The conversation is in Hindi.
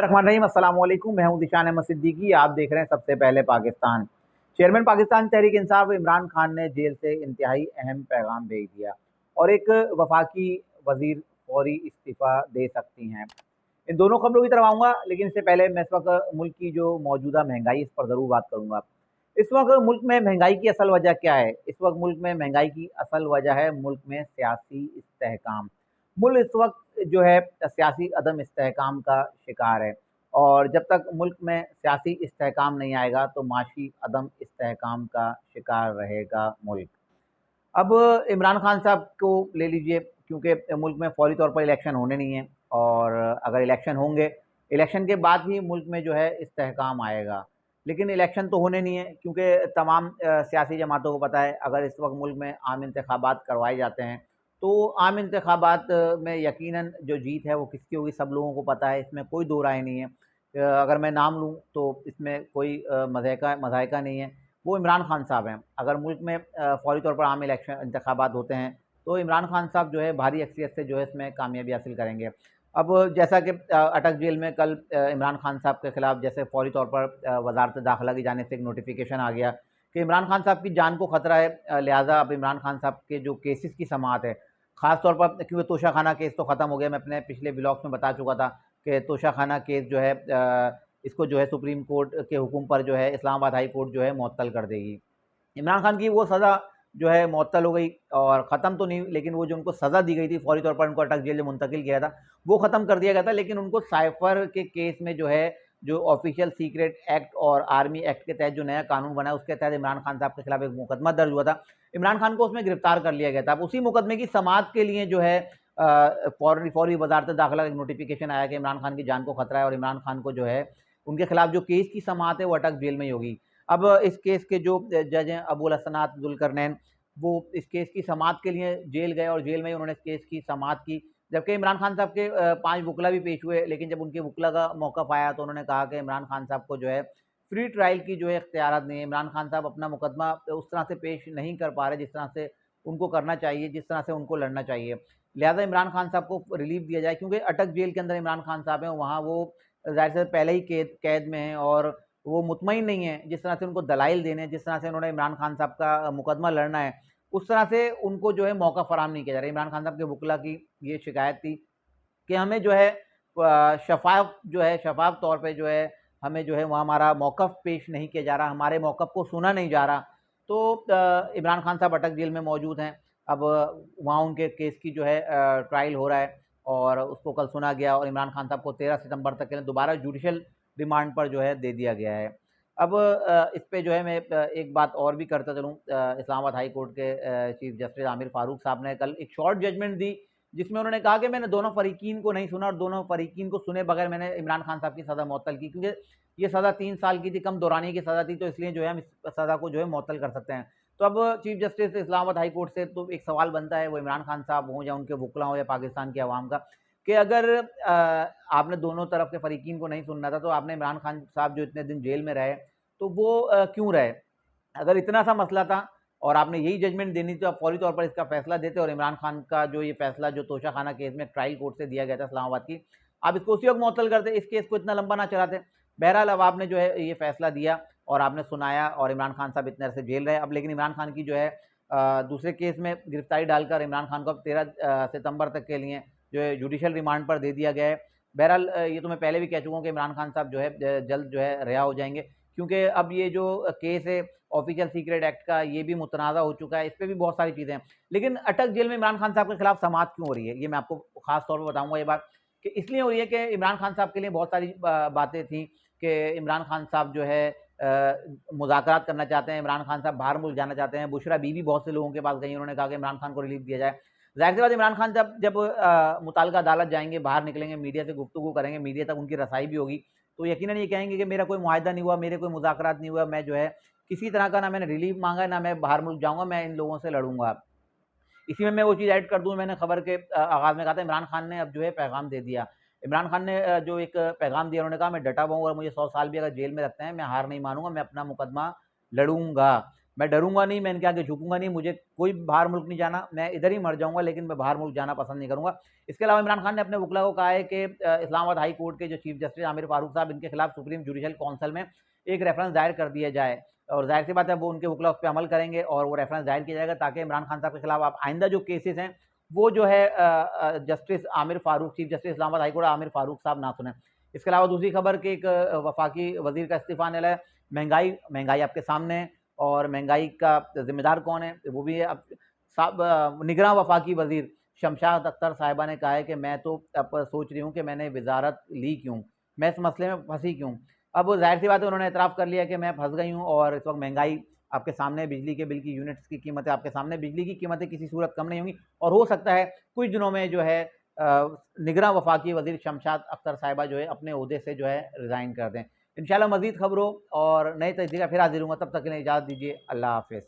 रहमान रहीम, अस्सलाम वालेकुम। मैं हूं ज़ीशान अहमद सिद्दीकी। आप देख रहे हैं सबसे पहले पाकिस्तान। चेयरमैन पाकिस्तान तहरीक इंसाफ इमरान खान ने जेल से इंतहाई अहम पैगाम भेज दिया और एक वफाकी वजीर फौरी इस्तीफ़ा दे सकती हैं। इन दोनों खबरों की तरफ आऊँगा, लेकिन इससे पहले मैं इस वक्त मुल्क की जो मौजूदा महंगाई इस पर ज़रूर बात करूँगा। इस वक्त मुल्क में महंगाई की असल वजह क्या है? इस वक्त मुल्क में महंगाई की असल वजह है मुल्क में सियासी इस्तेहकाम। मुल्क इस वक्त जो है सियासी अदम इस्तेहकाम का शिकार है और जब तक मुल्क में सियासी इस्तेहकाम नहीं आएगा तो माशी अदम इस्तेहकाम का शिकार रहेगा मुल्क। अब इमरान खान साहब को ले लीजिए, क्योंकि मुल्क में फौरी तौर पर इलेक्शन होने नहीं है और अगर इलेक्शन होंगे, इलेक्शन के बाद ही मुल्क में जो है इस्तेहकाम आएगा। लेकिन इलेक्शन तो होने नहीं है, क्योंकि तमाम सियासी जमातों को पता है अगर इस वक्त मुल्क में आम इंतखाबात करवाए जाते हैं तो आम इंतखाबात में यकीनन जो जीत है वो किसकी होगी सब लोगों को पता है, इसमें कोई दो राय नहीं है। अगर मैं नाम लूँ तो इसमें कोई मज़ायका नहीं है। वो इमरान खान साहब हैं। अगर मुल्क में फ़ौरी तौर पर आम इलेक्शन इंतखाबात होते हैं तो इमरान खान साहब जो है भारी अक्सरियत से जो है इसमें कामयाबी हासिल करेंगे। अब जैसा कि अटक जेल में कल इमरान खान साहब के खिलाफ जैसे फ़ौरी तौर पर वज़ारत दाखिला की जानिब से एक नोटिफिकेशन आ गया कि इमरान खान साहब की जान को ख़तरा है, लिहाजा अब इमरान खान साहब के जो केसेस की समाअत है, ख़ास तौर पर क्योंकि तोशा खाना केस तो ख़त्म हो गया, मैं अपने पिछले व्लॉग्स में बता चुका था कि तोशा खाना केस जो है इसको जो है सुप्रीम कोर्ट के हुक्म पर जो है इस्लामाबाद हाई कोर्ट जो है मुअत्तल कर देगी। इमरान खान की वो सज़ा जो है मुअत्तल हो गई और ख़त्म तो नहीं, लेकिन वो जो उनको सज़ा दी गई थी फ़ौरी तौर पर उनको अटक जेल में मुंतकिल किया था, वो ख़त्म कर दिया गया था। लेकिन उनको साइफ़र के केस में जो है जो ऑफ़िशियल सीक्रेट एक्ट और आर्मी एक्ट के तहत जो नया कानून बना है उसके तहत इमरान खान साहब के खिलाफ एक मुकदमा दर्ज हुआ था। इमरान खान को उसमें गिरफ़्तार कर लिया गया था। अब उसी मुकदमे की समाअत के लिए जो है फ़ौरी वज़ारत दाखिला एक नोटिफ़िकेशन आया कि इमरान खान की जान को ख़तरा है और इमरान खान को जो है उनके खिलाफ जो केस की समाअत है वो अटक जेल में ही होगी। अब इस केस के जो जज हैं अबुल हसनात ज़ुल्करनैन, वो इस केस की समाअत के लिए जेल गए और जेल में ही उन्होंने इस केस की समाअत की। जबकि इमरान खान साहब के 5 वुकला भी पेश हुए, लेकिन जब उनके वुकला का मौक़िफ़ आया तो उन्होंने कहा कि इमरान खान साहब को जो है फ्री ट्रायल की जो है इख्तियारात नहीं है। इमरान खान साहब अपना मुकदमा उस तरह से पेश नहीं कर पा रहे जिस तरह से उनको करना चाहिए, जिस तरह से उनको लड़ना चाहिए। लिहाजा इमरान खान साहब को रिलीफ़ दिया जाए, क्योंकि अटक जेल के अंदर इमरान खान साहब हैं, वहाँ वो ज़ाहिर-सी पहले ही कैद में हैं और वो मुतमईन नहीं है। जिस तरह से उनको दलाइल देने हैं, जिस तरह से उन्होंने इमरान खान साहब का मुकदमा लड़ना है, उस तरह से उनको जो है मौका फ़राहम नहीं किया जा रहा है। इमरान खान साहब के वुकला की ये शिकायत थी कि हमें जो है शफ़ाफ़ तौर पे जो है हमें जो है वहाँ हमारा मौक़िफ़ पेश नहीं किया जा रहा, हमारे मौक़िफ़ को सुना नहीं जा रहा। तो इमरान खान साहब अटक जेल में मौजूद हैं। अब वहाँ उनके केस की जो है ट्रायल हो रहा है और उसको कल सुना गया और इमरान खान साहब को 13 सितंबर तक के लिए दोबारा जुडिशल रिमांड पर जो है दे दिया गया है। अब इस पे जो है मैं एक बात और भी करता चलूँ, इस्लामाबाद हाई कोर्ट के चीफ जस्टिस आमिर फ़ारूक साहब ने कल एक शॉर्ट जजमेंट दी, जिसमें उन्होंने कहा कि मैंने दोनों फ़रीक़ीन को नहीं सुना और दोनों फ़रीक़ीन को सुने बगैर मैंने इमरान खान साहब की सज़ा मुअत्तल की, क्योंकि ये सज़ा 3 साल की थी, कम दौरानी की सज़ा थी, तो इसलिए जो है हम इस सज़ा को जो है मुअत्तल कर सकते हैं। तो अब chief justice Islamabad high court से तो एक सवाल बनता है, वो इमरान खान साहब हों या उनके वुकला हों या पाकिस्तान की अवाम का, कि अगर आपने दोनों तरफ के फ़रीक़ीन को नहीं सुनना था तो आपने इमरान खान साहब जो इतने दिन जेल में रहे, तो वो क्यों रहे? अगर इतना सा मसला था और आपने यही जजमेंट देनी थी तो आप फ़ौरी तौर पर इसका फ़ैसला देते और इमरान खान का जो ये फ़ैसला जो तोशा खाना केस में ट्रायल कोर्ट से दिया गया था इस्लामाबाद की, आप इसको उसी वक़्त मुअत्तल करते, इस केस को इतना लंबा ना चलाते। बहरहाल अब आपने जो है ये फ़ैसला दिया और आपने सुनाया और इमरान खान साहब इतने अरसे जेल रहे। अब लेकिन इमरान खान की जो है दूसरे केस में गिरफ़्तारी डालकर इमरान खान को अब 13 सितंबर तक के लिए जो है जुडिशल रिमांड पर दे दिया गया है। बहरहाल ये तो मैं पहले भी कह चुका हूँ कि इमरान खान साहब जो है जल्द जो है रिहा हो जाएँगे, क्योंकि अब ये जो केस है ऑफिशियल सीक्रेट एक्ट का, ये भी मुतनाज़ा हो चुका है, इस पे भी बहुत सारी चीज़ें हैं। लेकिन अटक जेल में इमरान खान साहब के खिलाफ समाअत क्यों हो रही है? ये मैं आपको ख़ास तौर पे बताऊँगा ये बात, कि इसलिए हो रही है कि इमरान खान साहब के लिए बहुत सारी बातें थी कि इमरान खान साहब जो है मुज़ाकरात करना चाहते हैं, इमरान खान साहब बाहर मुल्क जाना चाहते हैं। बुशरा बीबी बहुत से लोगों के पास गई, उन्होंने कहा कि इमरान खान को रिलीफ़ दिया जाए। ज़ाहिर-सी बात है इमरान खान जब जब मुतल्लिक़ा अदालत जाएँगे, बाहर निकलेंगे, मीडिया से गुफ्तगू करेंगे, मीडिया तक उनकी रसाई भी होगी, तो यकीनन ये कहेंगे कि मेरा कोई मुआहिदा नहीं हुआ, मेरे कोई मुज़ाकरात नहीं हुआ, मैं जो है किसी तरह का ना मैंने रिलीफ़ माँगा है, ना मैं बाहर मुल्क जाऊँगा, मैं इन लोगों से लड़ूँगा। इसी में मैं वो चीज़ ऐड कर दूँ, मैंने खबर के आगाज़ में कहा था इमरान खान ने अब जो है पैगाम दे दिया। इमरान खान ने जो एक पैगाम दिया, उन्होंने कहा मैं डटा हुआ हूँ और मुझे 100 साल भी अगर जेल में रखते हैं, मैं हार नहीं मानूँगा, मैं अपना मुकदमा लड़ूँगा। मैं डरूंगा नहीं, मैं इनके आगे झुकूंगा नहीं, मुझे कोई बाहर मुल्क नहीं जाना, मैं इधर ही मर जाऊंगा, लेकिन मैं बाहर मुल्क जाना पसंद नहीं करूंगा। इसके अलावा इमरान खान ने अपने वकला को कहा है कि इस्लामाबाद हाई कोर्ट के जो चीफ जस्टिस आमिर फारूक साहब, इनके खिलाफ सुप्रीम जुडिशल काउंसिल में एक रेफरेंस दायर कर दिया जाए, और जाहिर सी बात है वो उनके वकला उस पर अमल करेंगे और वो रेफरेंस दायर किया जाएगा, ताकि इमरान खान साहब के खिलाफ आप आइंदा जो केसेस हैं वो जो है justice Aamir Farooq, chief justice Islamabad high court Aamir Farooq साहब ना सुने। इसके अलावा दूसरी खबर कि एक वफाकी वजीर का इस्तीफा आने लगा है। महंगाई आपके सामने है, और महंगाई का जिम्मेदार कौन है वो भी है। अब निगरान वफाकी वजीर शमशाद अख्तर साहिबा ने कहा है कि मैं तो अब सोच रही हूँ कि मैंने वजारत ली क्यों, मैं इस मसले में फंसी क्यों। अब जाहिर सी बात है उन्होंने एतराफ़ कर लिया कि मैं फंस गई हूँ, और इस वक्त महंगाई आपके सामने, बिजली के बिल की यूनिट्स की कीमतें आपके सामने, बिजली की कीमतें किसी सूरत कम नहीं होंगी, और हो सकता है कुछ दिनों में जो है निगरान वफाकी वजीर शमशाद अख्तर साहिबा जो है अपने ओहदे से जो है रिज़ाइन कर दें। इंशाल्लाह मज़ीद खबरों और नए तरीके का फिर हाजिर हूँगा, तब तक के लिए इजाज़त दीजिए। अल्लाह हाफ़िज़।